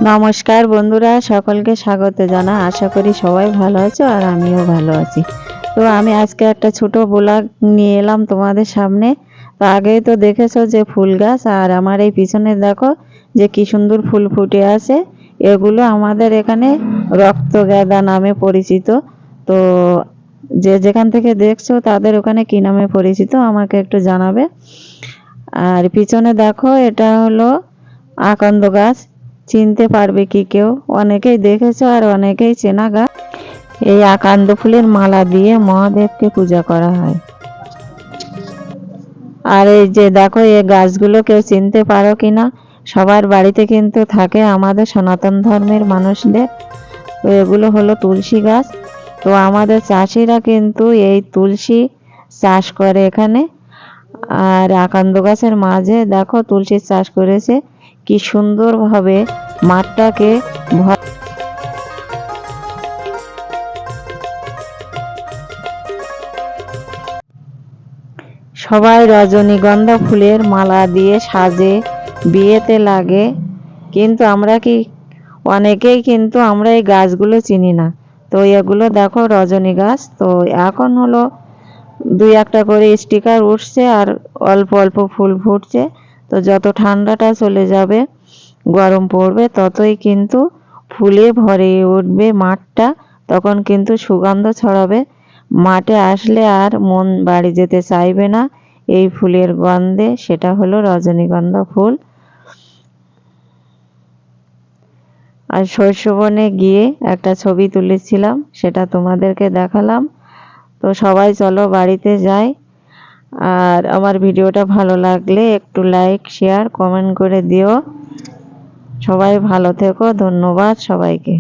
নমস্কার বন্ধুরা, সকলকে স্বাগত জানাই। আশা করি সবাই ভালো আছো আর আমিও ভালো আছি। তো আমি আজকে একটা ছোট ব্লগ নিয়ে এলাম তোমাদের সামনে। তো আগেই তো দেখেছো যে ফুল গাছ, আর আমার এই পিছনে দেখো যে কি সুন্দর ফুল ফুটে আছে। এগুলো আমাদের এখানে রক্তগাঁদা নামে পরিচিত। তো যে যেখান থেকে দেখছো তাদের ওখানে কি নামে পরিচিত আমাকে একটু জানাবে। আর পিছনে দেখো এটা হলো আকন্দ গাছ। চিনতে পারবে কি কেউ? অনেকেই দেখেছো আর অনেকেই চেনা গাছ। এই আকান্দ ফুলের মালা দিয়ে মহাদেবকে পূজা করা হয়। আর এই যে দেখো এই গাছগুলো কেউ চিনতে পারো কিনা? সবার বাড়িতে কিন্তু থাকে আমাদের সনাতন ধর্মের মানুষদের। তো এগুলো হলো তুলসী গাছ। তো আমাদের চাষিরা কিন্তু এই তুলসী চাষ করে এখানে। আর আকান্দ গাছের মাঝে দেখো তুলসীর চাষ করেছে। কি সুন্দরভাবে মাঠটাকে সবাই রজনীগন্ধা ফুলের মালা দিয়ে সাজে, বিয়েতে লাগে। কিন্তু অনেকেই কিন্তু আমরা এই গাছগুলো চিনি না। তো এগুলো দেখো রজনী গাছ। তো এখন হলো দুই একটা করে স্টিকার উঠছে আর অল্প অল্প ফুল ফুটছে। তো যত ঠান্ডাটা চলে যাবে, গরম পড়বে, ততই কিন্তু ফুলে ভরে উঠবে মাঠটা। তখন কিন্তু সুগন্ধ ছড়াবে। মাঠে আসলে আর মন বাড়ি যেতে চাইবে না এই ফুলের গন্ধে। সেটা হলো রজনীগন্ধা ফুল। আর শৈশবনে গিয়ে একটা ছবি তুলেছিলাম, সেটা তোমাদেরকে দেখালাম। তো সবাই চলো বাড়িতে যাই। আর আমার ভিডিওটা ভালো লাগলে একটু লাইক, শেয়ার, কমেন্ট করে দিও। সবাই ভালো থেকো। ধন্যবাদ সবাইকে।